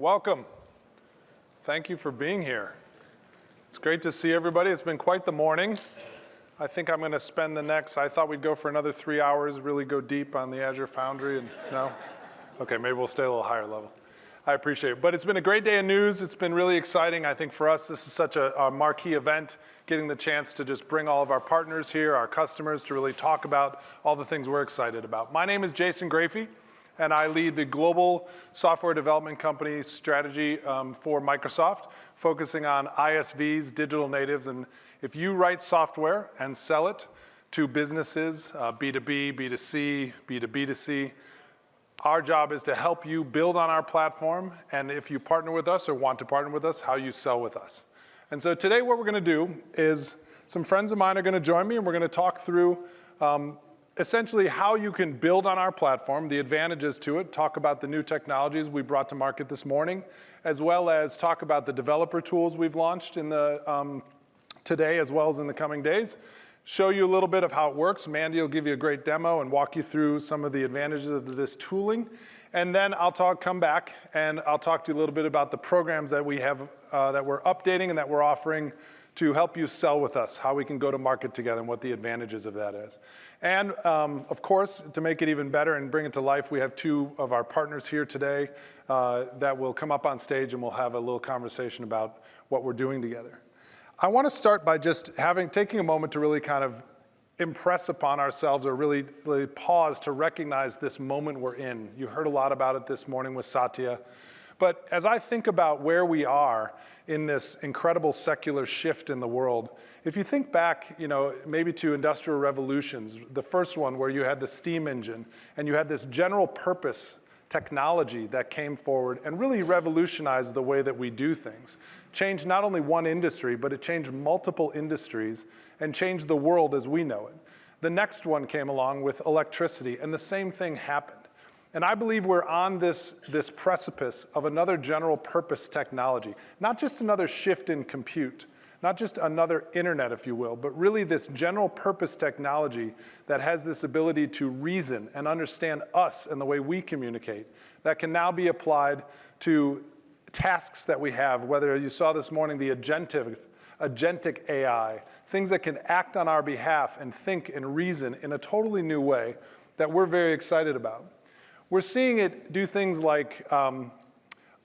welcome. Thank you for being here. It's great to see everybody. It's been quite the morning. I think I'm going to spend I thought we'd go for another 3 hours, really go deep on the Azure Foundry, and no? Okay, maybe we'll stay a little higher level. I appreciate it. But it's been a great day of news. It's been really exciting. I think for us, this is such a marquee event, getting the chance to just bring all of our partners here, our customers, to really talk about all the things we're excited about. My name is Jason Grafey, and I lead the global software development company strategy for Microsoft, focusing on ISVs, digital natives. And if you write software and sell it to businesses, B2B, B2C, B2B2C, our job is to help you build on our platform, and if you partner with us or want to partner with us, how you sell with us. And so today what we're going to do is some friends of mine are going to join me, and we're going to talk through essentially how you can build on our platform, the advantages to it, talk about the new technologies we brought to market this morning, as well as talk about the developer tools we've launched in the today as well as in the coming days. Show you a little bit of how it works. Mandy will give you a great demo and walk you through some of the advantages of this tooling. And then I'll come back and I'll talk to you a little bit about the programs that we have that we're updating and that we're offering to help you sell with us, how we can go to market together and what the advantages of that is. And of course, to make it even better and bring it to life, we have two of our partners here today that will come up on stage and we'll have a little conversation about what we're doing together. I want to start by just taking a moment to really kind of impress upon ourselves or really pause to recognize this moment we're in. You heard a lot about it this morning with Satya. But as I think about where we are in this incredible secular shift in the world, if you think back, maybe to industrial revolutions, the first one where you had the steam engine and you had this general purpose technology that came forward and really revolutionized the way that we do things. Changed not only one industry, but it changed multiple industries and changed the world as we know it. The next one came along with electricity, and the same thing happened. And I believe we're on this precipice of another general purpose technology, not just another shift in compute, not just another internet, if you will, but really this general purpose technology that has this ability to reason and understand us and the way we communicate, that can now be applied to tasks that we have, whether you saw this morning the agentic AI, things that can act on our behalf and think and reason in a totally new way that we're very excited about. We're seeing it do things like AltaML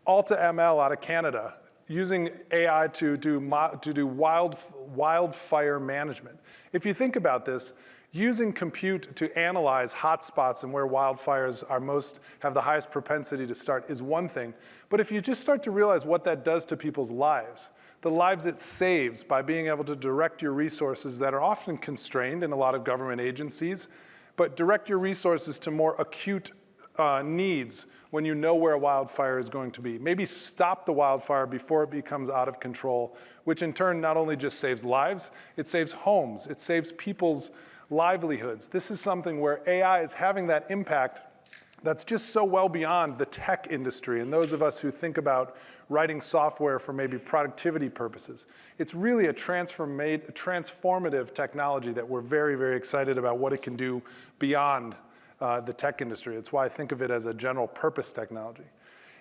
out of Canada, using AI to do wildfire management. If you think about this, using compute to analyze hotspots and where wildfires have the highest propensity to start is one thing. But if you just start to realize what that does to people's lives, the lives it saves by being able to direct your resources that are often constrained in a lot of government agencies, but direct your resources to more acute needs when you know where a wildfire is going to be. Maybe stop the wildfire before it becomes out of control, which in turn not only just saves lives, it saves homes, it saves people's livelihoods. This is something where AI is having that impact that's just so well beyond the tech industry and those of us who think about writing software for maybe productivity purposes. It's really a transformative technology that we're very, very excited about what it can do beyond the tech industry. It's why I think of it as a general purpose technology.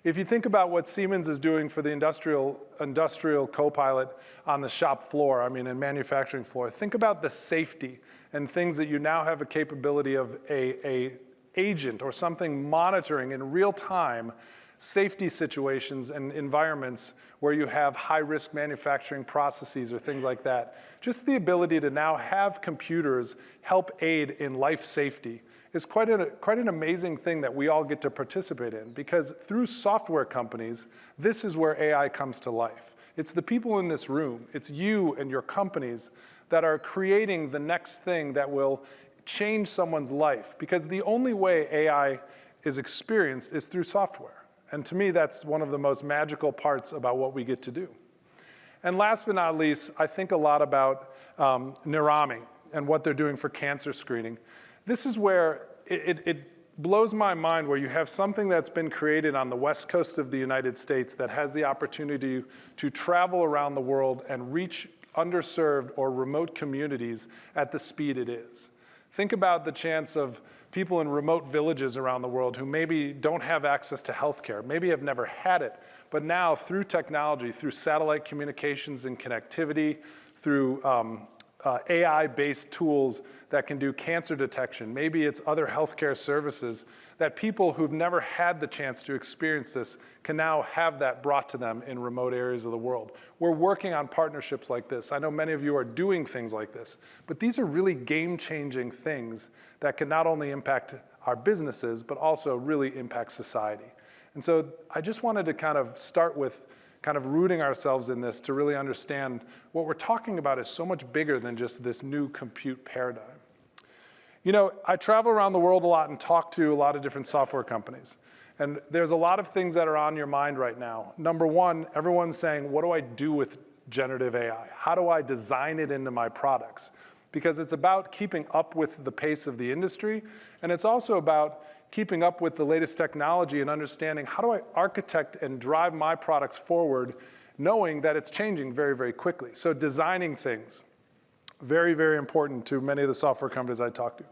If you think about what Siemens is doing for the industrial Copilot on the shop floor, and manufacturing floor, think about the safety and things that you now have a capability of a agent or something monitoring in real time safety situations and environments where you have high-risk manufacturing processes or things like that. Just the ability to now have computers help aid in life safety is quite an amazing thing that we all get to participate in, because through software companies, this is where AI comes to life. It's the people in this room, it's you and your companies that are creating the next thing that will change someone's life, because the only way AI is experienced is through software. And to me, that's one of the most magical parts about what we get to do. And last but not least, I think a lot about Neurami and what they're doing for cancer screening. This is where it blows my mind, where you have something that's been created on the West Coast of the United States that has the opportunity to travel around the world and reach underserved or remote communities at the speed it is. Think about the chance of people in remote villages around the world who maybe don't have access to healthcare, maybe have never had it, but now through technology, through satellite communications and connectivity, through AI-based tools that can do cancer detection, maybe it's other healthcare services, that people who've never had the chance to experience this can now have that brought to them in remote areas of the world. We're working on partnerships like this. I know many of you are doing things like this, but these are really game-changing things that can not only impact our businesses, but also really impact society. And so I just wanted to kind of start with kind of rooting ourselves in this to really understand what we're talking about is so much bigger than just this new compute paradigm. You know, I travel around the world a lot and talk to a lot of different software companies. And there's a lot of things that are on your mind right now. Number one, everyone's saying, what do I do with generative AI? How do I design it into my products? Because it's about keeping up with the pace of the industry, and it's also about keeping up with the latest technology and understanding how do I architect and drive my products forward, knowing that it's changing very, very quickly. So designing things, very, very important to many of the software companies I talk to.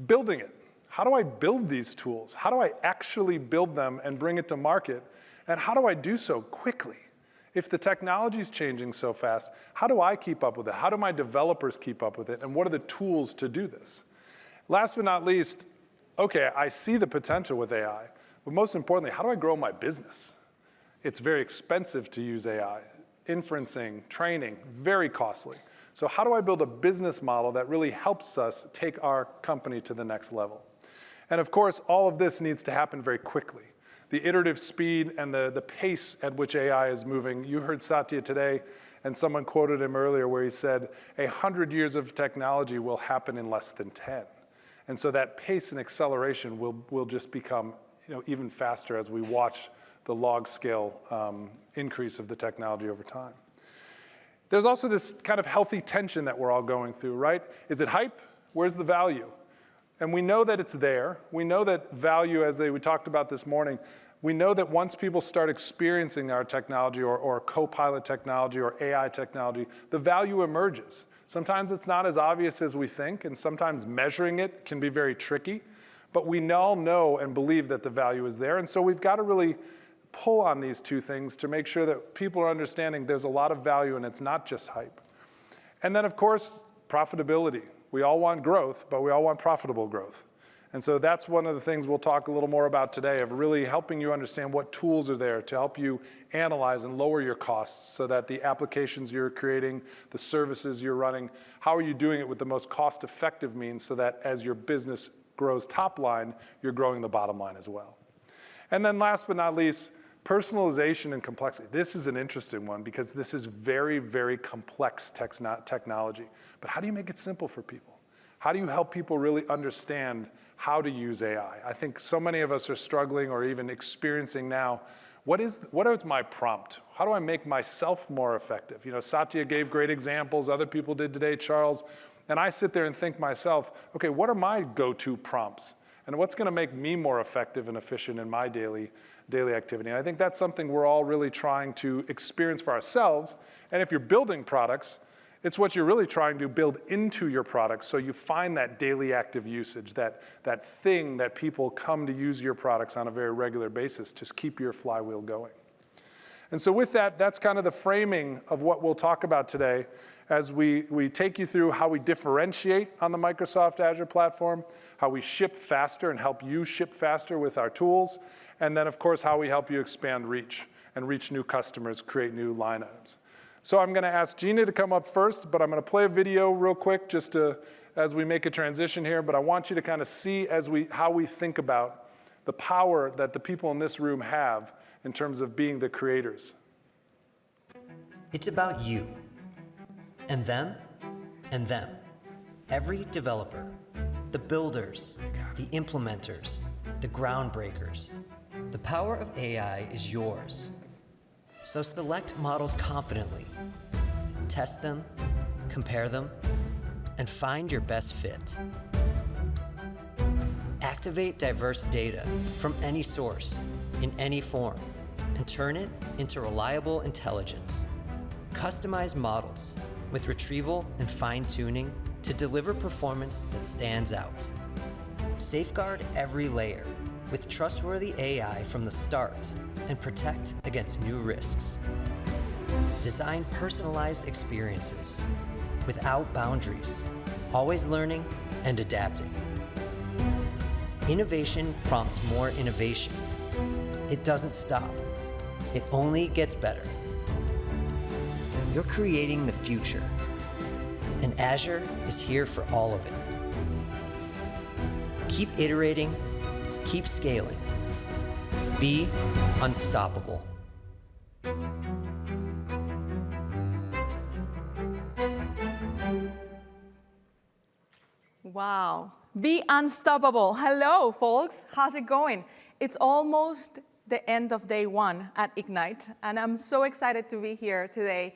Building it. How do I build these tools? How do I actually build them and bring it to market? And how do I do so quickly? If the technology is changing so fast, how do I keep up with it? How do my developers keep up with it? And what are the tools to do this? Last but not least, okay, I see the potential with AI, but most importantly, how do I grow my business? It's very expensive to use AI. Inferencing, training, very costly. So how do I build a business model that really helps us take our company to the next level? And of course, all of this needs to happen very quickly. The iterative speed and the pace at which AI is moving. You heard Satya today, and someone quoted him earlier where he said, 100 years of technology will happen in less than 10. And so that pace and acceleration will just become even faster as we watch the log scale increase of the technology over time. There's also this kind of healthy tension that we're all going through, right? Is it hype? Where's the value? And we know that it's there. We know that value, as we talked about this morning, we know that once people start experiencing our technology or Copilot technology or AI technology, the value emerges. Sometimes it's not as obvious as we think, and sometimes measuring it can be very tricky, but we all know and believe that the value is there. And so we've got to really pull on these two things to make sure that people are understanding there's a lot of value and it's not just hype. And then, of course, profitability. We all want growth, but we all want profitable growth. And so that's one of the things we'll talk a little more about today, of really helping you understand what tools are there to help you analyze and lower your costs so that the applications you're creating, the services you're running, how are you doing it with the most cost-effective means so that as your business grows top line, you're growing the bottom line as well. And then last but not least, personalization and complexity. This is an interesting one because this is very, very complex technology. But how do you make it simple for people? How do you help people really understand how to use AI? I think so many of us are struggling or even experiencing now, what is my prompt? How do I make myself more effective? Satya gave great examples, other people did today, Charles, and I sit there and think myself, okay, what are my go-to prompts? And what's gonna make me more effective and efficient in my daily activity? And I think that's something we're all really trying to experience for ourselves. And if you're building products, it's what you're really trying to build into your products so you find that daily active usage, that thing that people come to use your products on a very regular basis to keep your flywheel going. And so with that, that's kind of the framing of what we'll talk about today as we take you through how we differentiate on the Microsoft Azure platform, how we ship faster and help you ship faster with our tools, and then of course how we help you expand reach and reach new customers, create new line items. So I'm gonna ask Gina to come up first, but I'm gonna play a video real quick just as we make a transition here, but I want you to kind of see how we think about the power that the people in this room have in terms of being the creators. It's about you, and them, and them. Every developer, the builders, the implementers, the groundbreakers. The power of AI is yours. So select models confidently, test them, compare them, and find your best fit. Activate diverse data from any source, in any form, and turn it into reliable intelligence. Customize models with retrieval and fine-tuning to deliver performance that stands out. Safeguard every layer with trustworthy AI from the start and protect against new risks. Design personalized experiences without boundaries, always learning and adapting. Innovation prompts more innovation. It doesn't stop. It only gets better. You're creating the future, and Azure is here for all of it. Keep iterating, keep scaling. Be unstoppable. Wow. Be unstoppable. Hello, folks. How's it going? It's almost the end of day one at Ignite, and I'm so excited to be here today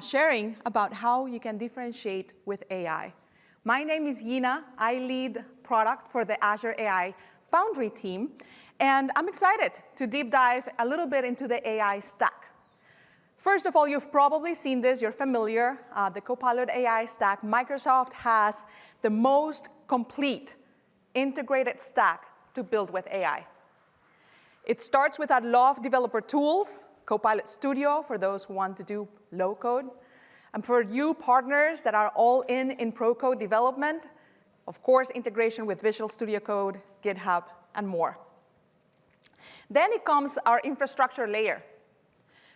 sharing about how you can differentiate with AI. My name is Yina. I lead product for the Azure AI Foundry team, and I'm excited to deep dive a little bit into the AI stack. First of all, you've probably seen this, you're familiar, the Copilot AI stack. Microsoft has the most complete integrated stack to build with AI. It starts with our love developer tools, Copilot Studio for those who want to do low code. And for you partners that are all in pro code development, of course, integration with Visual Studio Code, GitHub, and more. Then it comes our infrastructure layer.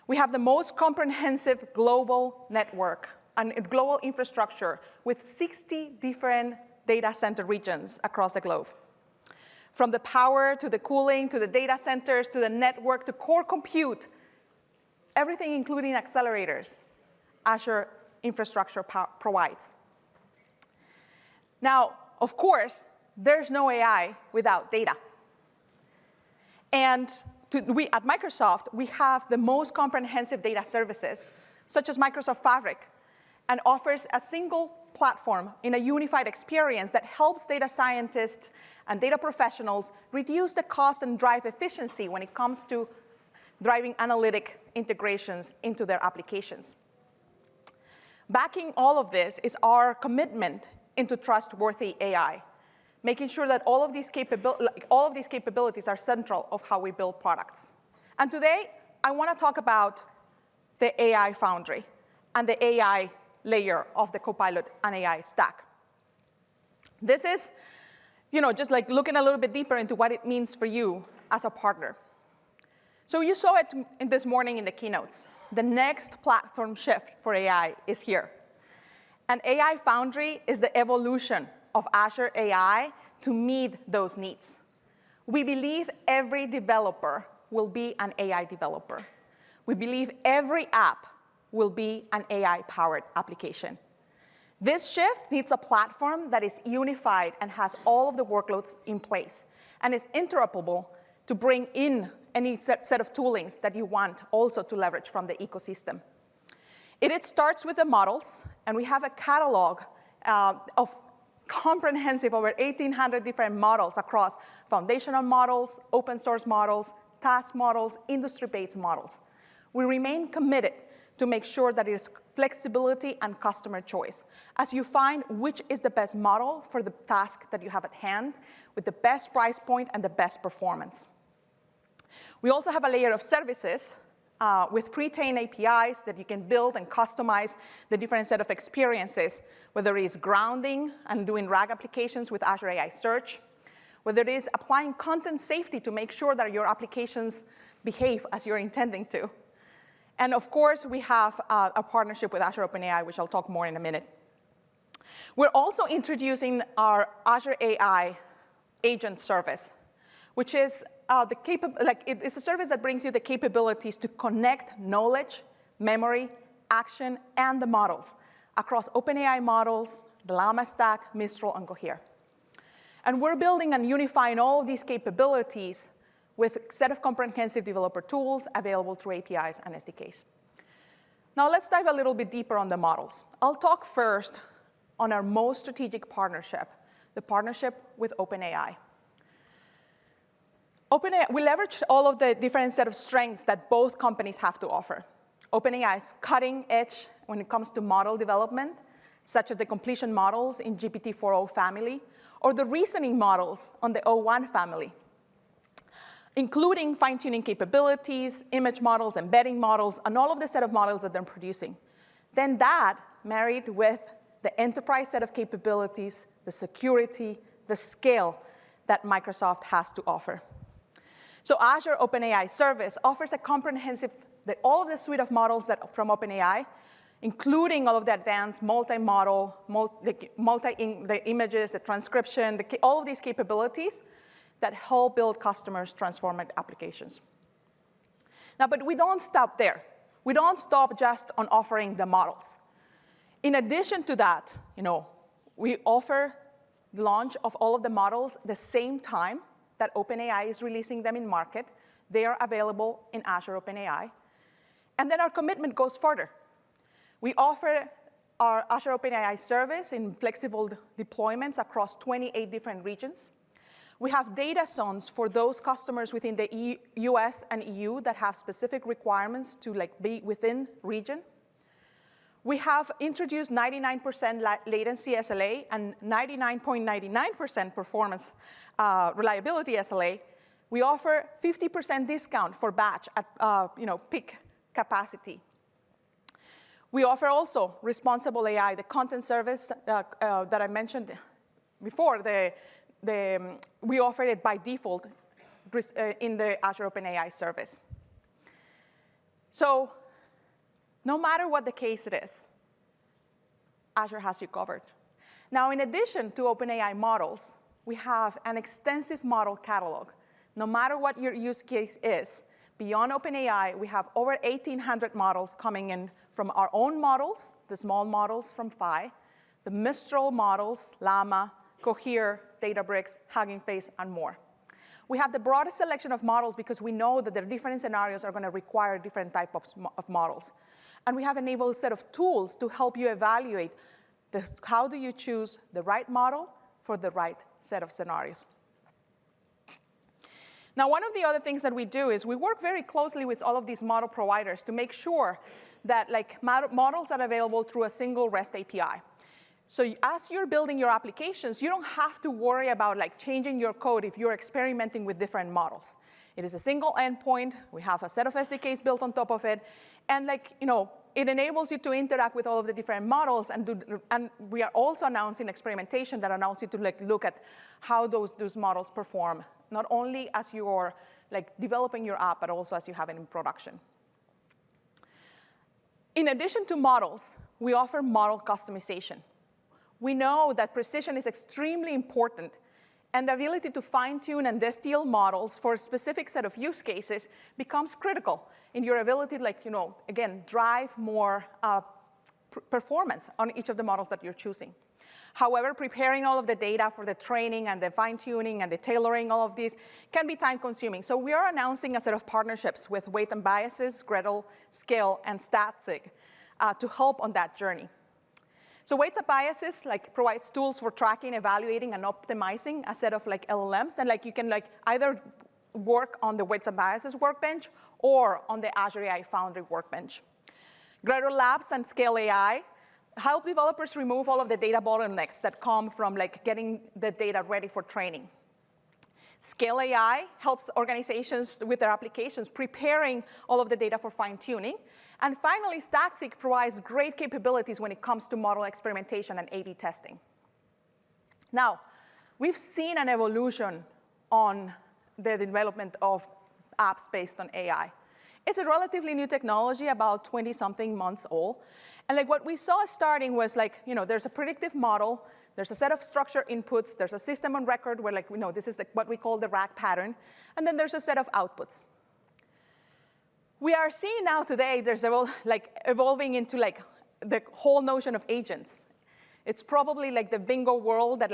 We have the most comprehensive global network and global infrastructure with 60 different data center regions across the globe. From the power to the cooling to the data centers to the network to core compute, everything including accelerators, Azure infrastructure provides. Now, of course, there's no AI without data. And we at Microsoft, we have the most comprehensive data services, such as Microsoft Fabric, and offers a single platform in a unified experience that helps data scientists and data professionals reduce the cost and drive efficiency when it comes to driving analytic integrations into their applications. Backing all of this is our commitment into trustworthy AI, making sure that all of these capabilities are central of how we build products. And today, I want to talk about the AI Foundry and the AI layer of the Copilot and AI stack. This is, just like looking a little bit deeper into what it means for you as a partner. So you saw it this morning in the keynotes. The next platform shift for AI is here. And AI Foundry is the evolution of Azure AI to meet those needs. We believe every developer will be an AI developer. We believe every app will be an AI-powered application. This shift needs a platform that is unified and has all of the workloads in place and is interoperable to bring in any set of toolings that you want also to leverage from the ecosystem. It starts with the models, and we have a catalog of comprehensive over 1,800 different models across foundational models, open source models, task models, industry-based models. We remain committed to make sure that it is flexibility and customer choice as you find which is the best model for the task that you have at hand with the best price point and the best performance. We also have a layer of services with pre-trained APIs that you can build and customize the different set of experiences, whether it is grounding and doing RAG applications with Azure AI Search, whether it is applying content safety to make sure that your applications behave as you're intending to. And of course, we have a partnership with Azure OpenAI, which I'll talk more in a minute. We're also introducing our Azure AI Agent Service, which is it's a service that brings you the capabilities to connect knowledge, memory, action, and the models across OpenAI models, the Llama Stack, Mistral, and Cohere. And we're building and unifying all of these capabilities with a set of comprehensive developer tools available through APIs and SDKs. Now let's dive a little bit deeper on the models. I'll talk first on our most strategic partnership, the partnership with OpenAI. We leverage all of the different set of strengths that both companies have to offer. OpenAI is cutting edge when it comes to model development, such as the completion models in GPT-4o family, or the reasoning models on the O1 family, including fine-tuning capabilities, image models, embedding models, and all of the set of models that they're producing. Then that, married with the enterprise set of capabilities, the security, the scale that Microsoft has to offer. So Azure OpenAI Service offers a comprehensive, all of the suite of models from OpenAI, including all of the advanced multi-model, the images, the transcription, all of these capabilities that help build customers' transformed applications. Now, but we don't stop there. We don't stop just on offering the models. In addition to that, we offer the launch of all of the models the same time that OpenAI is releasing them in market. They are available in Azure OpenAI. And then our commitment goes further. We offer our Azure OpenAI service in flexible deployments across 28 different regions. We have data zones for those customers within the US and EU that have specific requirements to be within region. We have introduced 99% latency SLA and 99.99% performance reliability SLA. We offer 50% discount for batch at peak capacity. We offer also responsible AI, the content service that I mentioned before. We offer it by default in the Azure OpenAI service. So no matter what the case it is, Azure has you covered. Now, in addition to OpenAI models, we have an extensive model catalog. No matter what your use case is, beyond OpenAI, we have over 1,800 models coming in from our own models, the small models from Phi, the Mistral models, Llama, Cohere, Databricks, Hugging Face, and more. We have the broadest selection of models because we know that the different scenarios are going to require different types of models. And we have enabled a set of tools to help you evaluate how do you choose the right model for the right set of scenarios. Now, one of the other things that we do is we work very closely with all of these model providers to make sure that models are available through a single REST API. So as you're building your applications, you don't have to worry about changing your code if you're experimenting with different models. It is a single endpoint. We have a set of SDKs built on top of it. And it enables you to interact with all of the different models. And we are also announcing experimentation that allows you to look at how those models perform, not only as you're developing your app, but also as you have it in production. In addition to models, we offer model customization. We know that precision is extremely important, and the ability to fine-tune and distill models for a specific set of use cases becomes critical in your ability to, again, drive more performance on each of the models that you're choosing. However, preparing all of the data for the training and the fine-tuning and the tailoring, all of these, can be time-consuming. So we are announcing a set of partnerships with Weight and Biases, Gradle, Scale, and Statsig to help on that journey. So Weights and Biases provides tools for tracking, evaluating, and optimizing a set of LLMs. And you can either work on the Weights and Biases workbench or on the Azure AI Foundry workbench. Gradle Labs and Scale AI help developers remove all of the data bottlenecks that come from getting the data ready for training. Scale AI helps organizations with their applications preparing all of the data for fine-tuning. And finally, Statsig provides great capabilities when it comes to model experimentation and A/B testing. Now, we've seen an evolution on the development of apps based on AI. It's a relatively new technology, about 20-something months old. And what we saw starting was there's a predictive model, there's a set of structured inputs, there's a system on record where this is what we call the RAG pattern, and then there's a set of outputs. We are seeing now today there's evolving into the whole notion of agents. It's probably the bingo world that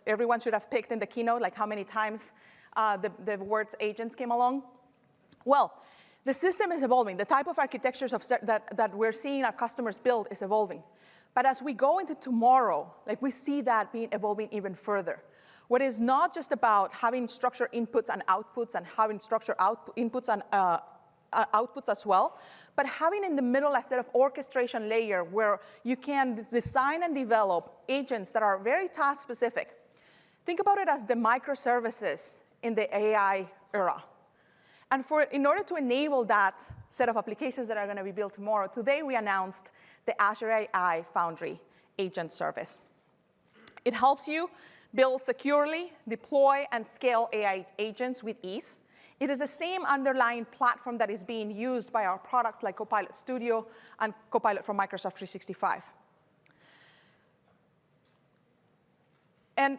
everyone should have picked in the keynote, how many times the words agents came along. Well, the system is evolving. The type of architectures that we're seeing our customers build is evolving. But as we go into tomorrow, we see that evolving even further. What is not just about having structured inputs and outputs and having structured inputs and outputs as well, but having in the middle a set of orchestration layer where you can design and develop agents that are very task-specific. Think about it as the microservices in the AI era. And in order to enable that set of applications that are going to be built tomorrow, today we announced the Azure AI Foundry agent service. It helps you build securely, deploy, and scale AI agents with ease. It is the same underlying platform that is being used by our products like Copilot Studio and Copilot from Microsoft 365. And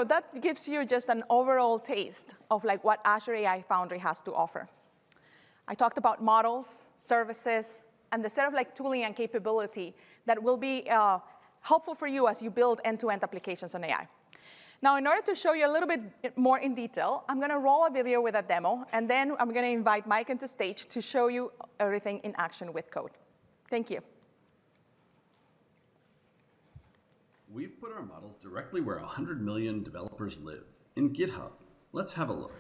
that gives you just an overall taste of what Azure AI Foundry has to offer. I talked about models, services, and the set of tooling and capability that will be helpful for you as you build end-to-end applications on AI. Now, in order to show you a little bit more in detail, I'm going to roll a video with a demo, and then I'm going to invite Mike into stage to show you everything in action with code. Thank you. We've put our models directly where 100 million developers live, in GitHub. Let's have a look.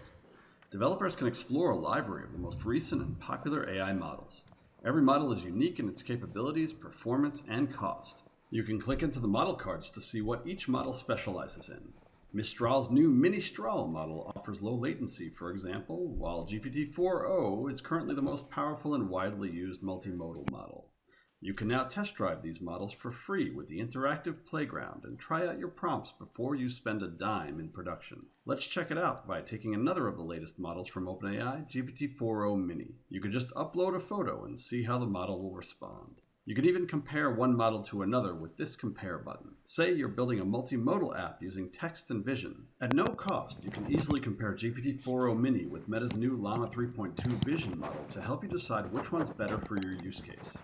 Developers can explore a library of the most recent and popular AI models. Every model is unique in its capabilities, performance, and cost. You can click into the model cards to see what each model specializes in. Mistral's new Ministral model offers low latency, for example, while GPT-4o is currently the most powerful and widely used multimodal model. You can now test drive these models for free with the interactive playground and try out your prompts before you spend a dime in production. Let's check it out by taking another of the latest models from OpenAI, GPT-4o Mini. You can just upload a photo and see how the model will respond. You can even compare one model to another with this compare button. Say you're building a multimodal app using text and vision. At no cost, you can easily compare GPT-4o Mini with Meta's new Llama 3.2 vision model to help you decide which one's better for your use case.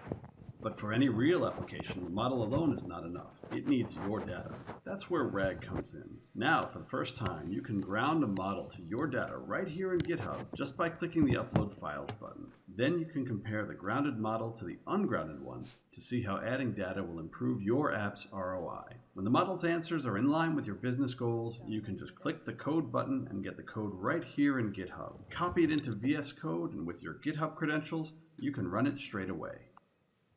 But for any real application, the model alone is not enough. It needs your data. That's where RAG comes in. Now, for the first time, you can ground a model to your data right here in GitHub just by clicking the Upload Files button. Then you can compare the grounded model to the ungrounded one to see how adding data will improve your app's ROI. When the model's answers are in line with your business goals, you can just click the code button and get the code right here in GitHub. Copy it into VS Code, and with your GitHub credentials, you can run it straight away.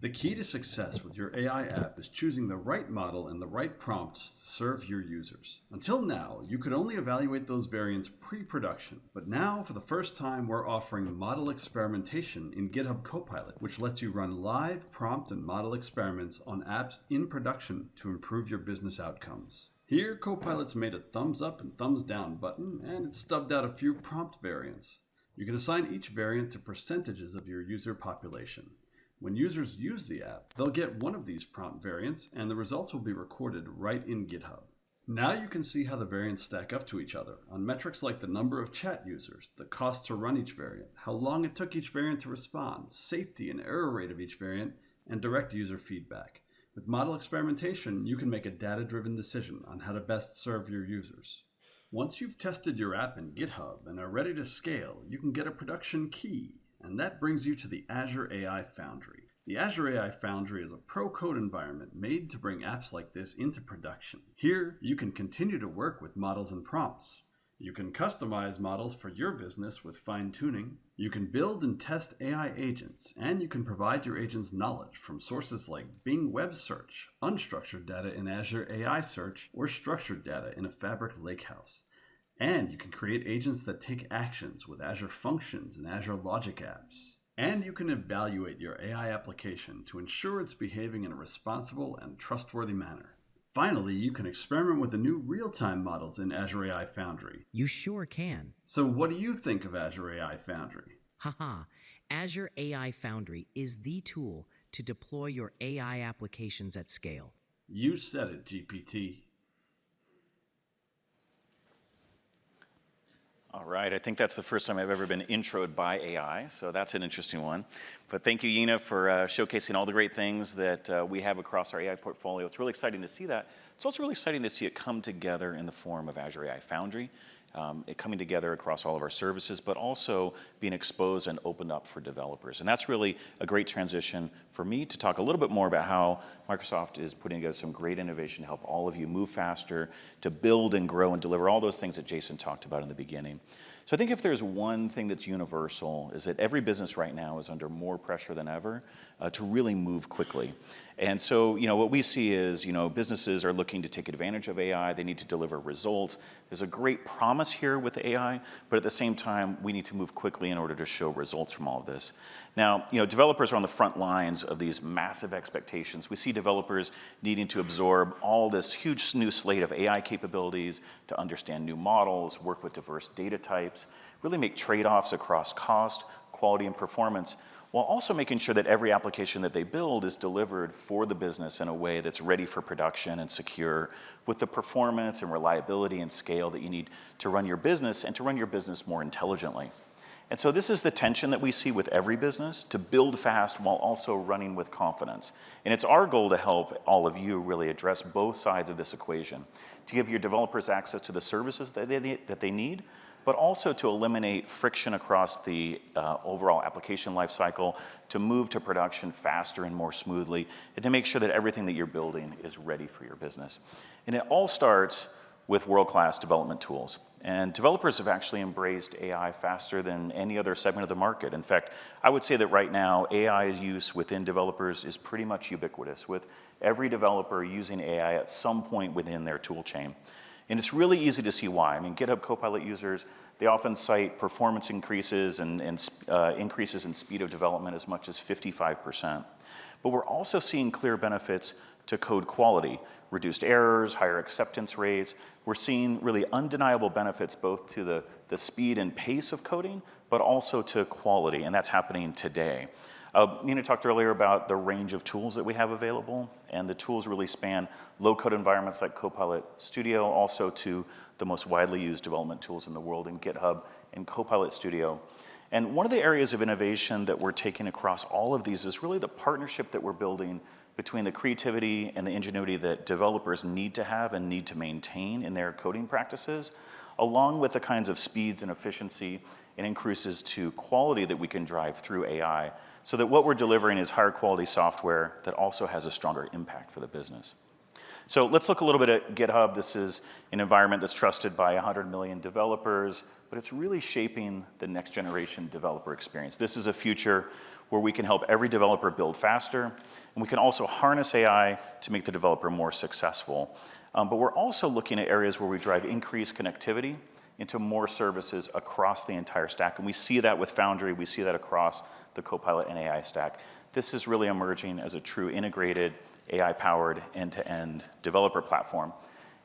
The key to success with your AI app is choosing the right model and the right prompts to serve your users. Until now, you could only evaluate those variants pre-production, but now, for the first time, we're offering model experimentation in GitHub Copilot, which lets you run live prompt and model experiments on apps in production to improve your business outcomes. Here, Copilot's made a thumbs up and thumbs down button, and it's stubbed out a few prompt variants. You can assign each variant to percentages of your user population. When users use the app, they'll get one of these prompt variants, and the results will be recorded right in GitHub. Now you can see how the variants stack up to each other on metrics like the number of chat users, the cost to run each variant, how long it took each variant to respond, safety and error rate of each variant, and direct user feedback. With model experimentation, you can make a data-driven decision on how to best serve your users. Once you've tested your app in GitHub and are ready to scale, you can get a production key. And that brings you to the Azure AI Foundry. The Azure AI Foundry is a pro-code environment made to bring apps like this into production. Here, you can continue to work with models and prompts. You can customize models for your business with fine-tuning. You can build and test AI agents, and you can provide your agents knowledge from sources like Bing Web Search, unstructured data in Azure AI Search, or structured data in a Fabric Lakehouse. And you can create agents that take actions with Azure Functions and Azure Logic Apps. And you can evaluate your AI application to ensure it's behaving in a responsible and trustworthy manner. Finally, you can experiment with the new real-time models in Azure AI Foundry. You sure can. So what do you think of Azure AI Foundry? Haha, Azure AI Foundry is the tool to deploy your AI applications at scale. You said it, GPT. All right, I think that's the first time I've ever been introed by AI, so that's an interesting one. But thank you, Yina, for showcasing all the great things that we have across our AI portfolio. It's really exciting to see that. It's also really exciting to see it come together in the form of Azure AI Foundry, it coming together across all of our services, but also being exposed and opened up for developers. And that's really a great transition for me to talk a little bit more about how Microsoft is putting together some great innovation to help all of you move faster, to build and grow and deliver all those things that Jason talked about in the beginning. So I think if there's one thing that's universal is that every business right now is under more pressure than ever to really move quickly. And so, what we see is, businesses are looking to take advantage of AI. They need to deliver results. There's a great promise here with AI, but at the same time, we need to move quickly in order to show results from all of this. Now, developers are on the front lines of these massive expectations. We see developers needing to absorb all this huge new slate of AI capabilities to understand new models, work with diverse data types, really make trade-offs across cost, quality, and performance, while also making sure that every application that they build is delivered for the business in a way that's ready for production and secure with the performance and reliability and scale that you need to run your business and to run your business more intelligently. And so this is the tension that we see with every business, to build fast while also running with confidence. And it's our goal to help all of you really address both sides of this equation, to give your developers access to the services that they need, but also to eliminate friction across the overall application lifecycle, to move to production faster and more smoothly, and to make sure that everything that you're building is ready for your business. And it all starts with world-class development tools. And developers have actually embraced AI faster than any other segment of the market. In fact, I would say that right now, AI's use within developers is pretty much ubiquitous, with every developer using AI at some point within their tool chain. And it's really easy to see why. I mean, GitHub Copilot users, they often cite performance increases and increases in speed of development as much as 55%. But we're also seeing clear benefits to code quality, reduced errors, higher acceptance rates. We're seeing really undeniable benefits both to the speed and pace of coding, but also to quality, and that's happening today. Nina talked earlier about the range of tools that we have available, and the tools really span low-code environments like Copilot Studio, also to the most widely used development tools in the world in GitHub and Copilot Studio. And one of the areas of innovation that we're taking across all of these is really the partnership that we're building between the creativity and the ingenuity that developers need to have and need to maintain in their coding practices, along with the kinds of speeds and efficiency and increases to quality that we can drive through AI, so that what we're delivering is higher quality software that also has a stronger impact for the business. So let's look a little bit at GitHub. This is an environment that's trusted by 100 million developers, but it's really shaping the next generation developer experience. This is a future where we can help every developer build faster, and we can also harness AI to make the developer more successful. But we're also looking at areas where we drive increased connectivity into more services across the entire stack. And we see that with Foundry, we see that across the Copilot and AI stack. This is really emerging as a true integrated AI-powered end-to-end developer platform.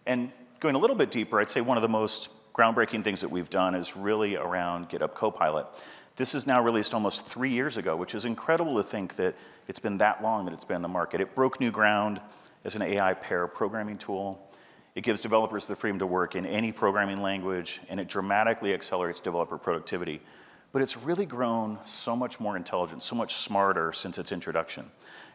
And going a little bit deeper, I'd say one of the most groundbreaking things that we've done is really around GitHub Copilot. This is now released almost 3 years ago, which is incredible to think that it's been that long that it's been in the market. It broke new ground as an AI pair programming tool. It gives developers the freedom to work in any programming language, and it dramatically accelerates developer productivity. But it's really grown so much more intelligent, so much smarter since its introduction.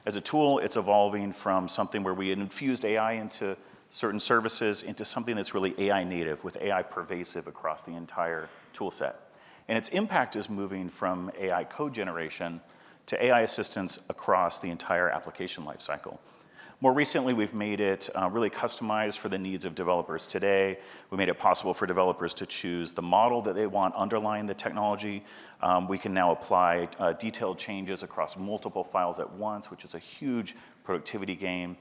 As a tool, it's evolving from something where we had infused AI into certain services into something that's really AI native, with AI pervasive across the entire tool set. And its impact is moving from AI code generation to AI assistance across the entire application lifecycle. More recently, we've made it really customized for the needs of developers today. We made it possible for developers to choose the model that they want underlying the technology. We can now apply detailed changes across multiple files at once, which is a huge productivity gain.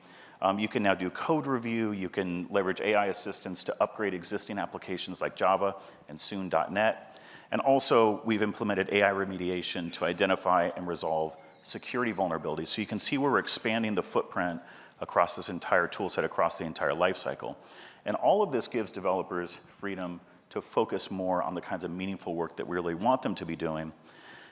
You can now do code review. You can leverage AI assistance to upgrade existing applications like Java and soon .NET. And also, we've implemented AI remediation to identify and resolve security vulnerabilities. So you can see where we're expanding the footprint across this entire tool set, across the entire lifecycle. And all of this gives developers freedom to focus more on the kinds of meaningful work that we really want them to be doing.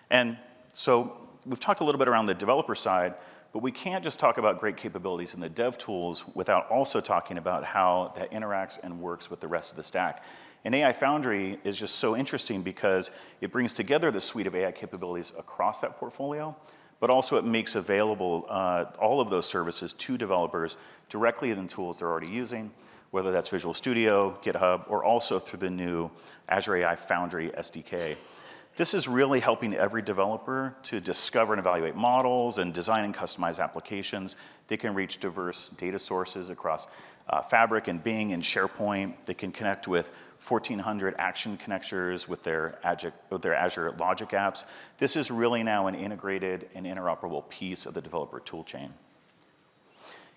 And so we've talked a little bit around the developer side, but we can't just talk about great capabilities in the dev tools without also talking about how that interacts and works with the rest of the stack. And AI Foundry is just so interesting because it brings together the suite of AI capabilities across that portfolio, but also it makes available all of those services to developers directly in the tools they're already using, whether that's Visual Studio, GitHub, or also through the new Azure AI Foundry SDK. This is really helping every developer to discover and evaluate models and design and customize applications. They can reach diverse data sources across Fabric and Bing and SharePoint. They can connect with 1,400 action connectors with their Azure Logic apps. This is really now an integrated and interoperable piece of the developer toolchain.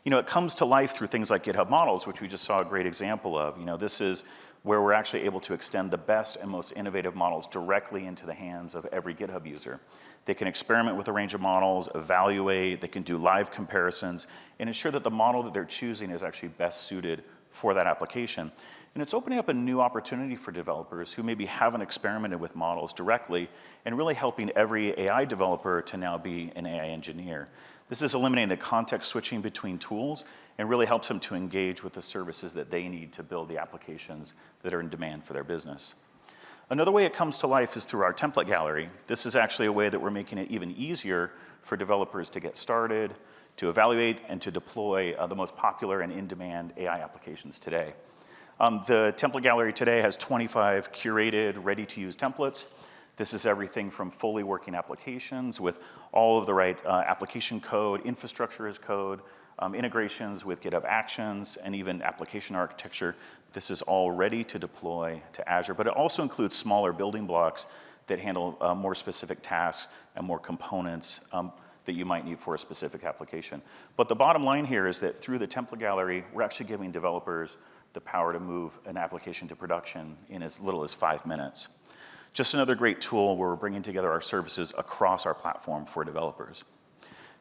It comes to life through things like GitHub Models, which we just saw a great example of. This is where we're actually able to extend the best and most innovative models directly into the hands of every GitHub user. They can experiment with a range of models, evaluate, they can do live comparisons, and ensure that the model that they're choosing is actually best suited for that application. And it's opening up a new opportunity for developers who maybe haven't experimented with models directly, and really helping every AI developer to now be an AI engineer. This is eliminating the context switching between tools and really helps them to engage with the services that they need to build the applications that are in demand for their business. Another way it comes to life is through our template gallery. This is actually a way that we're making it even easier for developers to get started, to evaluate, and to deploy the most popular and in-demand AI applications today. The template gallery today has 25 curated, ready-to-use templates. This is everything from fully working applications with all of the right application code, infrastructure as code, integrations with GitHub Actions, and even application architecture. This is all ready to deploy to Azure, but it also includes smaller building blocks that handle more specific tasks and more components that you might need for a specific application. But the bottom line here is that through the template gallery, we're actually giving developers the power to move an application to production in as little as 5 minutes. Just another great tool where we're bringing together our services across our platform for developers.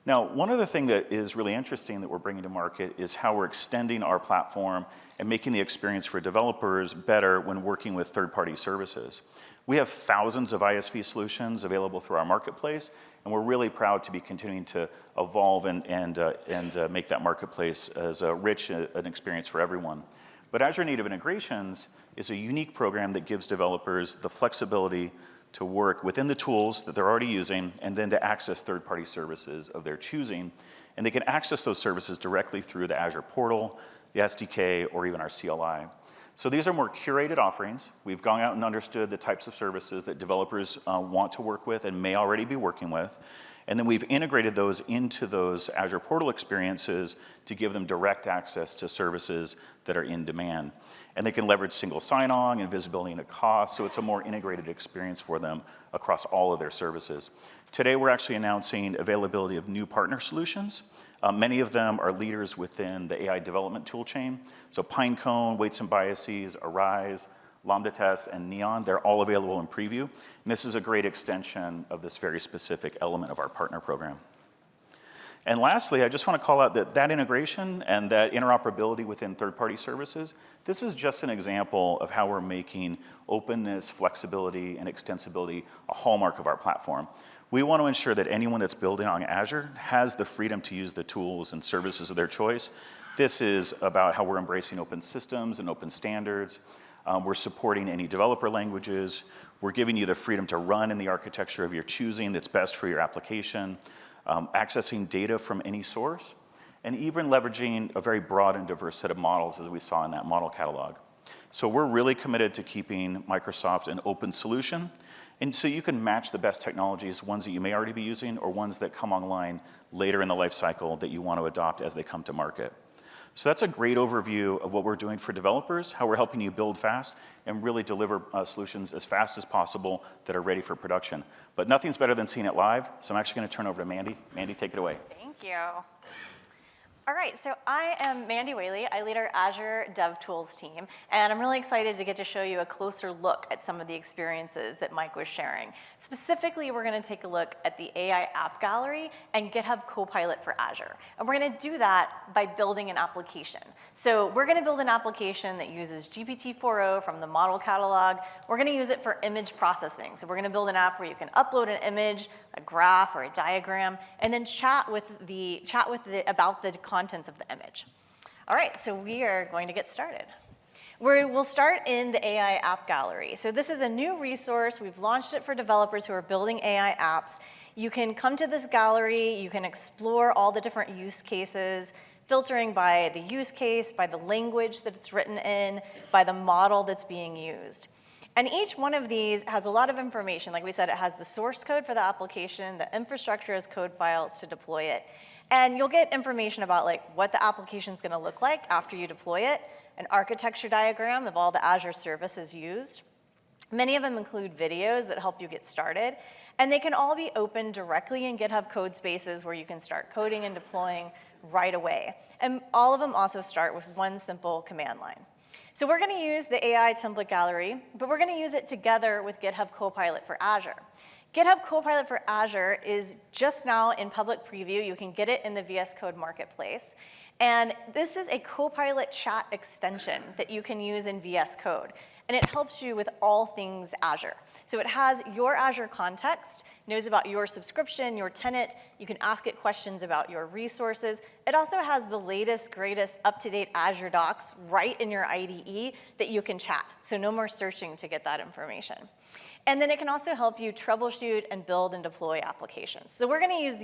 Now, one other thing that is really interesting that we're bringing to market is how we're extending our platform and making the experience for developers better when working with third-party services. We have thousands of ISV solutions available through our marketplace, and we're really proud to be continuing to evolve and make that marketplace as rich an experience for everyone. But Azure Native Integrations is a unique program that gives developers the flexibility to work within the tools that they're already using and then to access third-party services of their choosing. And they can access those services directly through the Azure portal, the SDK, or even our CLI. So these are more curated offerings. We've gone out and understood the types of services that developers want to work with and may already be working with. And then we've integrated those into those Azure portal experiences to give them direct access to services that are in demand. And they can leverage single sign-on and visibility into cost, so it's a more integrated experience for them across all of their services. Today, we're actually announcing availability of new partner solutions. Many of them are leaders within the AI development toolchain. So Pinecone, Weights and Biases, Arise, Lambda Test, and Neon, they're all available in preview. And this is a great extension of this very specific element of our partner program. And lastly, I just want to call out that integration and that interoperability within third-party services, this is just an example of how we're making openness, flexibility, and extensibility a hallmark of our platform. We want to ensure that anyone that's building on Azure has the freedom to use the tools and services of their choice. This is about how we're embracing open systems and open standards. We're supporting any developer languages. We're giving you the freedom to run in the architecture of your choosing that's best for your application, accessing data from any source, and even leveraging a very broad and diverse set of models as we saw in that model catalog. So we're really committed to keeping Microsoft an open solution. And so you can match the best technologies, ones that you may already be using or ones that come online later in the life cycle that you want to adopt as they come to market. So that's a great overview of what we're doing for developers, how we're helping you build fast and really deliver solutions as fast as possible that are ready for production. But nothing's better than seeing it live, so I'm actually going to turn over to Mandy. Mandy, take it away. Thank you. All right, so I am Mandy Whaley. I lead our Azure DevTools team, and I'm really excited to get to show you a closer look at some of the experiences that Mike was sharing. Specifically, we're going to take a look at the AI App Gallery and GitHub Copilot for Azure. And we're going to do that by building an application. So we're going to build an application that uses GPT-4o from the model catalog. We're going to use it for image processing. So we're going to build an app where you can upload an image, a graph, or a diagram, and then chat about the contents of the image. All right, so we are going to get started. We'll start in the AI App Gallery. So this is a new resource. We've launched it for developers who are building AI apps. You can come to this gallery. You can explore all the different use cases, filtering by the use case, by the language that it's written in, by the model that's being used. And each one of these has a lot of information. Like we said, it has the source code for the application, the infrastructure as code files to deploy it. And you'll get information about what the application is going to look like after you deploy it, an architecture diagram of all the Azure services used. Many of them include videos that help you get started. And they can all be opened directly in GitHub Codespaces where you can start coding and deploying right away. And all of them also start with one simple command line. So we're going to use the AI template gallery, but we're going to use it together with GitHub Copilot for Azure. GitHub Copilot for Azure is just now in public preview. You can get it in the VS Code Marketplace. And this is a Copilot chat extension that you can use in VS Code. And it helps you with all things Azure. So it has your Azure context, knows about your subscription, your tenant. You can ask it questions about your resources. It also has the latest, greatest, up-to-date Azure docs right in your IDE that you can chat. So no more searching to get that information. And then it can also help you troubleshoot and build and deploy applications. So we're going to use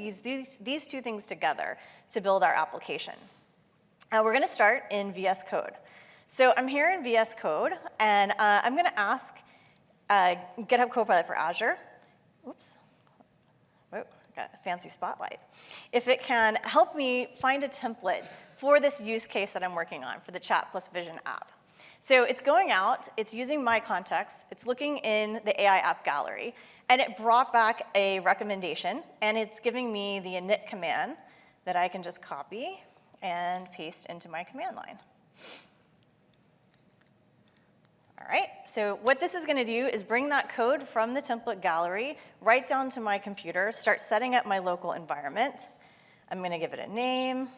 these two things together to build our application. We're going to start in VS Code. So I'm here in VS Code, and I'm going to ask GitHub Copilot for Azure. Oops. Whoa, got a fancy spotlight. If it can help me find a template for this use case that I'm working on for the Chat plus Vision app. So it's going out, it's using my context, it's looking in the AI app gallery, and it brought back a recommendation, and it's giving me the init command that I can just copy and paste into my command line. All right, so what this is going to do is bring that code from the template gallery right down to my computer, start setting up my local environment. I'm going to give it a name.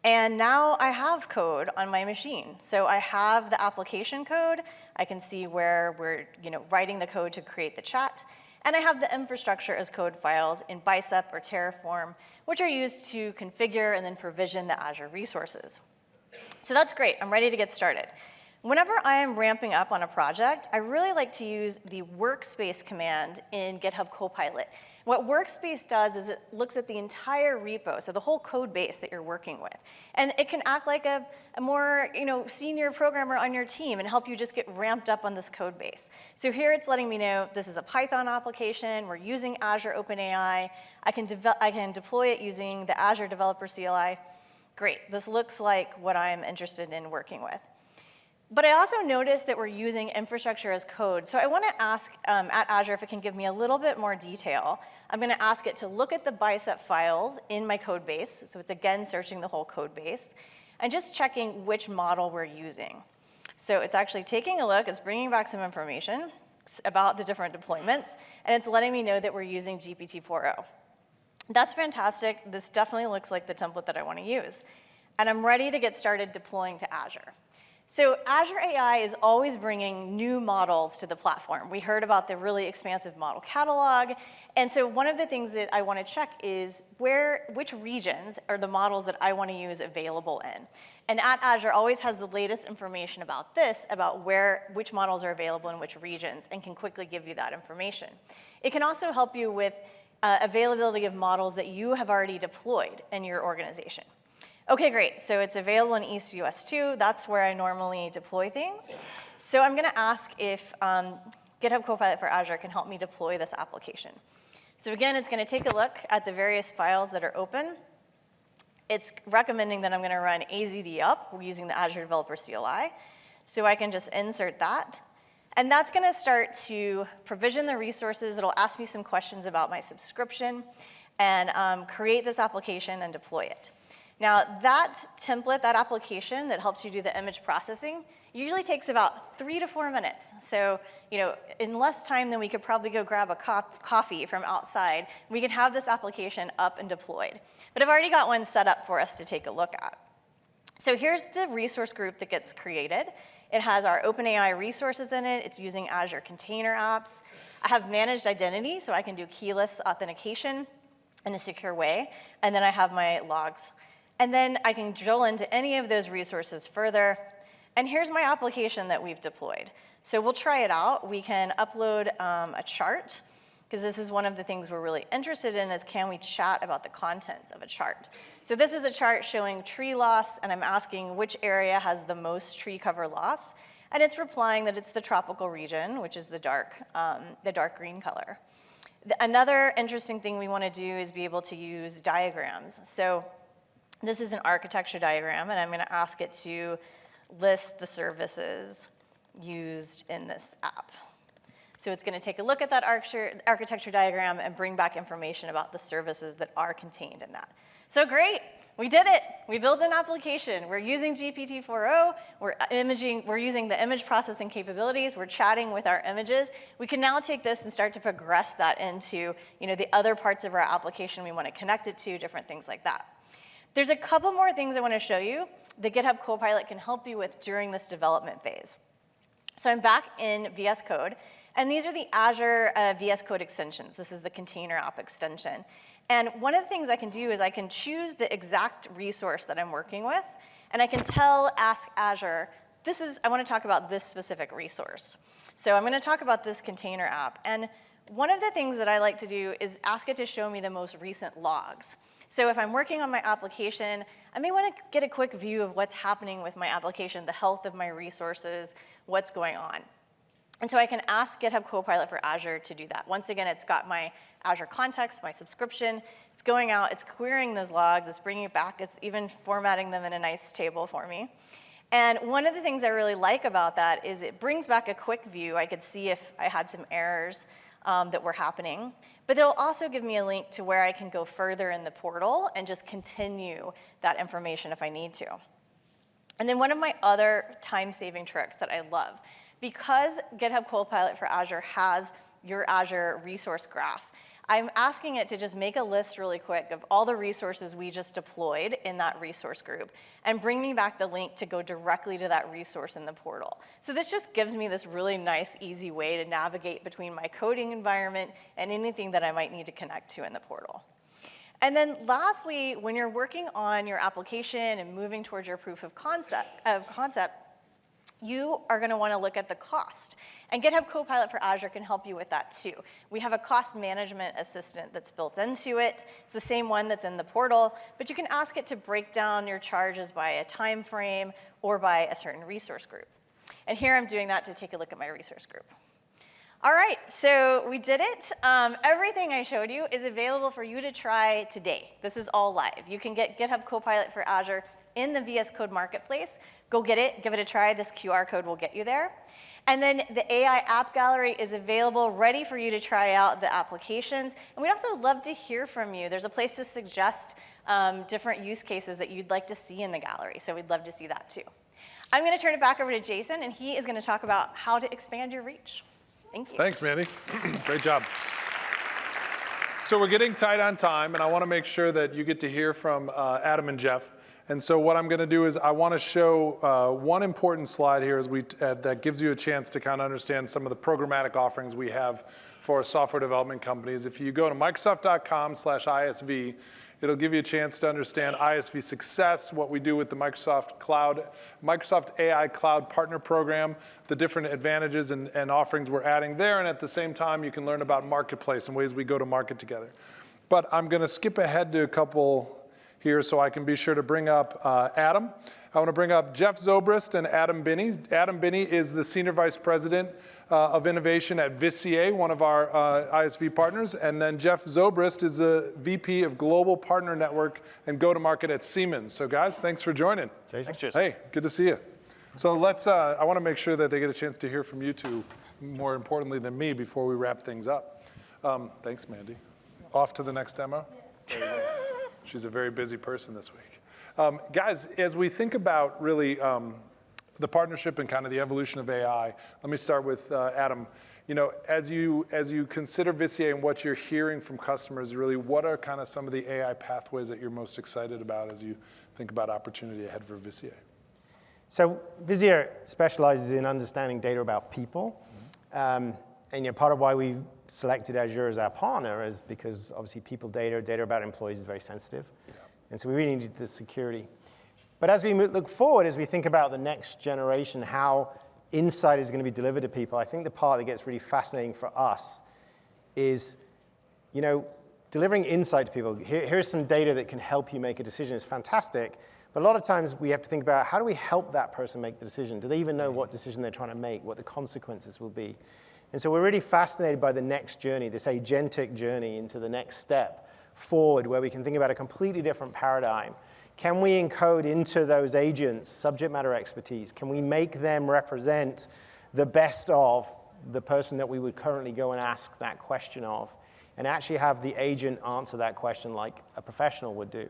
And now I have code on my machine. So I have the application code. I can see where we're writing the code to create the chat. And I have the infrastructure as code files in Bicep or Terraform, which are used to configure and then provision the Azure resources. So that's great. I'm ready to get started. Whenever I am ramping up on a project, I really like to use the workspace command in GitHub Copilot. What workspace does is it looks at the entire repo, so the whole code base that you're working with. And it can act like a more senior programmer on your team and help you just get ramped up on this code base. So here it's letting me know this is a Python application. We're using Azure OpenAI. I can deploy it using the Azure Developer CLI. Great. This looks like what I'm interested in working with. But I also noticed that we're using infrastructure as code. So I want to ask at Azure if it can give me a little bit more detail. I'm going to ask it to look at the Bicep files in my code base. So it's, again, searching the whole code base. And just checking which model we're using. So it's actually taking a look. It's bringing back some information about the different deployments. And it's letting me know that we're using GPT-4o. That's fantastic. This definitely looks like the template that I want to use. And I'm ready to get started deploying to Azure. So Azure AI is always bringing new models to the platform. We heard about the really expansive model catalog. And so one of the things that I want to check is which regions are the models that I want to use available in. And at Azure always has the latest information about this, about which models are available in which regions, and can quickly give you that information. It can also help you with availability of models that you have already deployed in your organization. Okay, great. So it's available in EastUS 2. That's where I normally deploy things. So I'm going to ask if GitHub Copilot for Azure can help me deploy this application. So again, it's going to take a look at the various files that are open. It's recommending that I'm going to run AZD up using the Azure Developer CLI. So I can just insert that. And that's going to start to provision the resources. It'll ask me some questions about my subscription and create this application and deploy it. Now, that template, that application that helps you do the image processing, usually takes about 3 to 4 minutes. So, in less time than we could probably go grab a coffee from outside, we can have this application up and deployed. But I've already got one set up for us to take a look at. So here's the resource group that gets created. It has our OpenAI resources in it. It's using Azure Container Apps. I have managed identity, so I can do keyless authentication in a secure way. And then I have my logs. And then I can drill into any of those resources further. And here's my application that we've deployed. So we'll try it out. We can upload a chart, because this is one of the things we're really interested in, is can we chat about the contents of a chart. So this is a chart showing tree loss, and I'm asking which area has the most tree cover loss. And it's replying that it's the tropical region, which is the dark green color. Another interesting thing we want to do is be able to use diagrams. So this is an architecture diagram, and I'm going to ask it to list the services used in this app. So it's going to take a look at that architecture diagram and bring back information about the services that are contained in that. So great. We did it. We built an application. We're using GPT-4o. We're using the image processing capabilities. We're chatting with our images. We can now take this and start to progress that into the other parts of our application we want to connect it to, different things like that. There's a couple more things I want to show you that GitHub Copilot can help you with during this development phase. So I'm back in VS Code, and these are the Azure VS Code extensions. This is the container app extension. And one of the things I can do is I can choose the exact resource that I'm working with, and I can ask Azure, I want to talk about this specific resource. So I'm going to talk about this container app. And one of the things that I like to do is ask it to show me the most recent logs. So if I'm working on my application, I may want to get a quick view of what's happening with my application, the health of my resources, what's going on. And so I can ask GitHub Copilot for Azure to do that. Once again, it's got my Azure context, my subscription. It's going out, it's querying those logs, it's bringing it back, it's even formatting them in a nice table for me. And one of the things I really like about that is it brings back a quick view. I could see if I had some errors that were happening. But it'll also give me a link to where I can go further in the portal and just continue that information if I need to. And then one of my other time-saving tricks that I love, because GitHub Copilot for Azure has your Azure resource graph, I'm asking it to just make a list really quick of all the resources we just deployed in that resource group and bring me back the link to go directly to that resource in the portal. So this just gives me this really nice, easy way to navigate between my coding environment and anything that I might need to connect to in the portal. And then lastly, when you're working on your application and moving towards your proof of concept, you are going to want to look at the cost. And GitHub Copilot for Azure can help you with that too. We have a cost management assistant that's built into it. It's the same one that's in the portal, but you can ask it to break down your charges by a time frame or by a certain resource group. And here I'm doing that to take a look at my resource group. All right, so we did it. Everything I showed you is available for you to try today. This is all live. You can get GitHub Copilot for Azure in the VS Code Marketplace. Go get it, give it a try. This QR code will get you there. And then the AI App Gallery is available, ready for you to try out the applications. And we'd also love to hear from you. There's a place to suggest different use cases that you'd like to see in the gallery. So we'd love to see that too. I'm going to turn it back over to Jason, and he is going to talk about how to expand your reach. Thank you. Thanks, Mandy. Great job. So we're getting tight on time, and I want to make sure that you get to hear from Adam and Jeff. And so what I'm going to do is I want to show one important slide here as that gives you a chance to kind of understand some of the programmatic offerings we have for software development companies. If you go to Microsoft.com/ISV, it'll give you a chance to understand ISV success, what we do with the Microsoft AI Cloud Partner Program, the different advantages and offerings we're adding there. And at the same time, you can learn about Marketplace and ways we go to market together. But I'm going to skip ahead to a couple here so I can be sure to bring up Adam. I want to bring up Jeff Zobrist and Adam Binney. Adam Binney is the Senior Vice President of Innovation at Visier, one of our ISV partners. And then Jeff Zobrist is the VP of Global Partner Network and Go-to-Market at Siemens. So guys, thanks for joining. Jason. Thanks, Jason. Hey, good to see you. So let's, I want to make sure that they get a chance to hear from you two, more importantly than me, before we wrap things up. Thanks, Mandy. Off to the next demo. She's a very busy person this week. Guys, as we think about really the partnership and kind of the evolution of AI, let me start with Adam. You know, as you consider Visier and what you're hearing from customers, really, what are kind of some of the AI pathways that you're most excited about as you think about opportunity ahead for Visier? So Visier specializes in understanding data about people. And part of why we selected Azure as our partner is because obviously people data about employees is very sensitive. Yeah. And so we really needed the security. But as we look forward, as we think about the next generation, how insight is going to be delivered to people, I think the part that gets really fascinating for us is, delivering insight to people. Here's some data that can help you make a decision. It's fantastic. But a lot of times we have to think about how do we help that person make the decision? Do they even know what decision they're trying to make, what the consequences will be? And so we're really fascinated by the next journey, this agentic journey into the next step forward, where we can think about a completely different paradigm. Can we encode into those agents subject matter expertise? Can we make them represent the best of the person that we would currently go and ask that question of? and actually have the agent answer that question like a professional would do.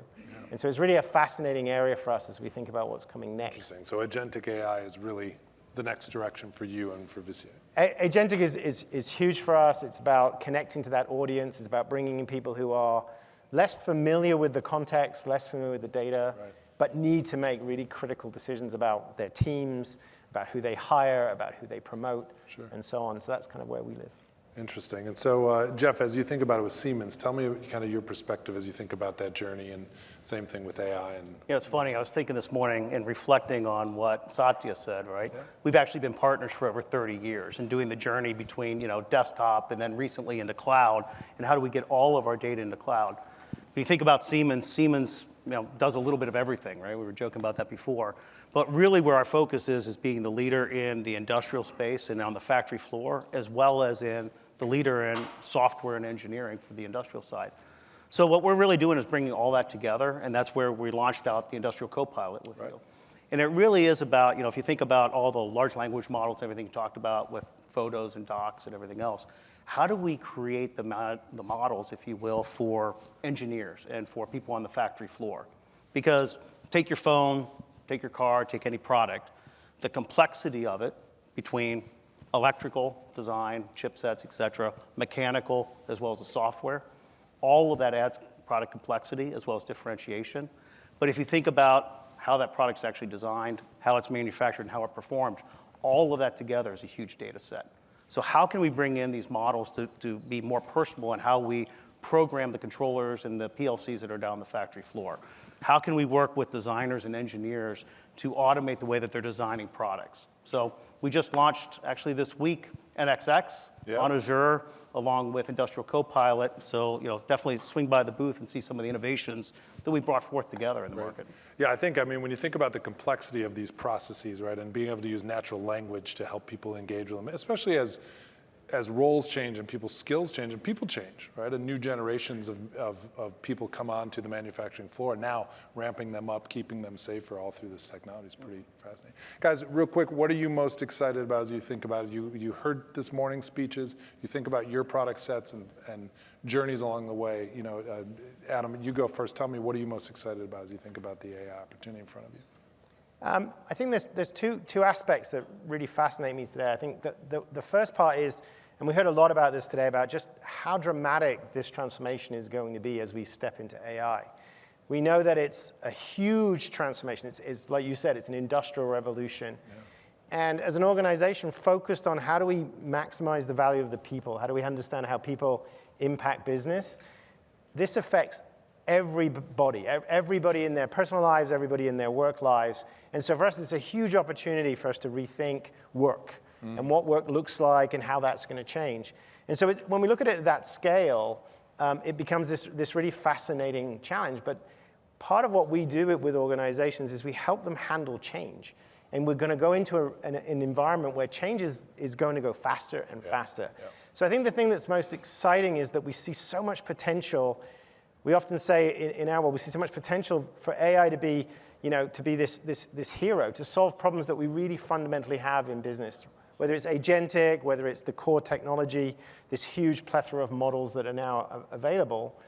And so it's really a fascinating area for us as we think about what's coming next. Interesting. So agentic AI is really the next direction for you and for Visier. Agentic is huge for us. It's about connecting to that audience. It's about bringing in people who are less familiar with the context, less familiar with the data, but need to make really critical decisions about their teams, about who they hire, about who they promote, and so on. So that's kind of where we live. Interesting. And so, Jeff, as you think about it with Siemens, tell me kind of your perspective as you think about that journey, and same thing with AI. And It's funny. I was thinking this morning and reflecting on what Satya said, right? Yeah. We've actually been partners for over 30 years and doing the journey between, desktop and then recently into cloud, and how do we get all of our data into cloud? When you think about Siemens, does a little bit of everything, right? We were joking about that before. But really where our focus is being the leader in the industrial space and on the factory floor, as well as in the leader in software and engineering for the industrial side. So what we're really doing is bringing all that together, and that's where we launched out the Industrial Copilot with you. And it really is about, if you think about all the large language models, everything you talked about with photos and docs and everything else, how do we create the models, if you will, for engineers and for people on the factory floor? Because take your phone, take your car, take any product, the complexity of it between electrical design, chipsets, et cetera, mechanical, as well as the software, all of that adds product complexity as well as differentiation. But if you think about how that product's actually designed, how it's manufactured, and how it performed, all of that together is a huge data set. So how can we bring in these models to be more personal in how we program the controllers and the PLCs that are down the factory floor? How can we work with designers and engineers to automate the way that they're designing products? So we just launched, actually this week, NXX on Azure, along with Industrial Copilot. So definitely swing by the booth and see some of the innovations that we brought forth together in the market. Yeah, I mean, when you think about the complexity of these processes, right, and being able to use natural language to help people engage with them, especially as roles change and people's skills change and people change, right? And new generations of people come onto the manufacturing floor, now ramping them up, keeping them safer all through this technology is pretty fascinating. Guys, real quick, what are you most excited about as you think about it? You heard this morning's speeches, you think about your product sets and journeys along the way. Adam, you go first. Tell me, what are you most excited about as you think about the AI opportunity in front of you? I think there's two aspects that really fascinate me today. I think the first part is, and we heard a lot about this today, about just how dramatic this transformation is going to be as we step into AI. We know that it's a huge transformation. It's like you said, it's an industrial revolution. And as an organization focused on how do we maximize the value of the people, how do we understand how people impact business, this affects everybody in their personal lives, everybody in their work lives. And so for us, it's a huge opportunity for us to rethink work and what work looks like and how that's going to change. And so when we look at it at that scale, it becomes this really fascinating challenge. But part of what we do with organizations is we help them handle change. And we're going to go into an environment where change is going to go faster and faster. So I think the thing that's most exciting is that we see so much potential. We often say in our world, we see so much potential for AI to be, this hero, to solve problems that we really fundamentally have in business. Whether it's agentic, whether it's the core technology, this huge plethora of models that are now available,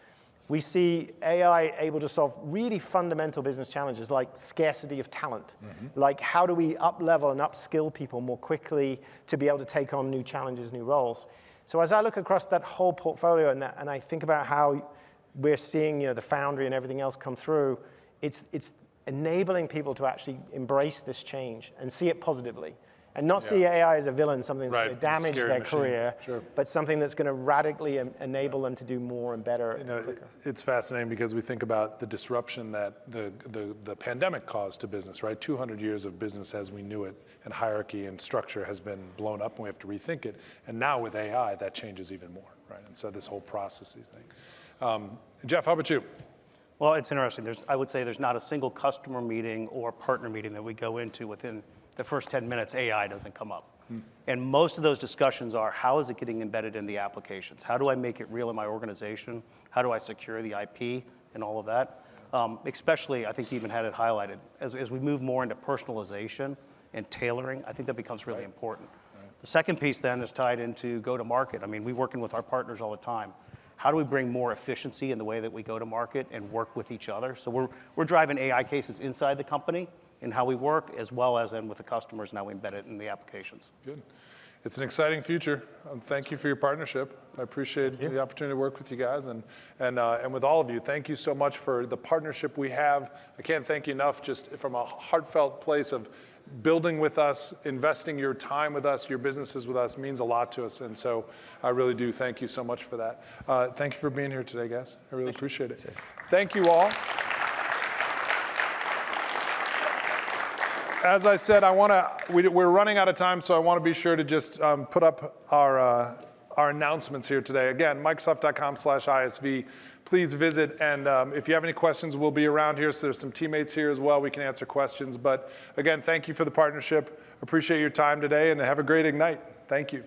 we see AI able to solve really fundamental business challenges like scarcity of talent, like how do we up-level and upskill people more quickly to be able to take on new challenges, new roles. So as I look across that whole portfolio and I think about how we're seeing the Foundry and everything else come through, it's enabling people to actually embrace this change and see it positively. And not see AI as a villain, something that's going to damage their career, but something that's going to radically enable them to do more and better. Quicker. It's fascinating because we think about the disruption that the pandemic caused to business, right? 200 years of business as we knew it, and hierarchy and structure has been blown up, and we have to rethink it. And now with AI, that changes even more, right? And so this whole processing thing. Jeff, how about you? Well, it's interesting. I would say there's not a single customer meeting or partner meeting that we go into within the first 10 minutes, AI doesn't come up. And most of those discussions are, how is it getting embedded in the applications? How do I make it real in my organization? How do I secure the IP and all of that? Especially, I think you even had it highlighted. As we move more into personalization and tailoring, I think that becomes really important. The second piece then is tied into go-to-market. I mean, we're working with our partners all the time. how do we bring more efficiency in the way that we go to market and work with each other? So we're driving AI cases inside the company in how we work, as well as in with the customers and how we embed it in the applications. Good. It's an exciting future. Thank you for your partnership. I appreciate the opportunity to work with you guys and with all of you. Thank you so much for the partnership we have. I can't thank you enough, just from a heartfelt place of building with us, investing your time with us, your businesses with us means a lot to us. And so I really do thank you so much for that. Thank you for being here today, guys. I really appreciate it. Thank you all. As I said, we're running out of time, so I want to be sure to just put up our announcements here today. Again, Microsoft.com/ISV. Please visit, and if you have any questions, we'll be around here. So there's some teammates here as well. We can answer questions. But again, thank you for the partnership. Appreciate your time today, and have a great Ignite. Thank you.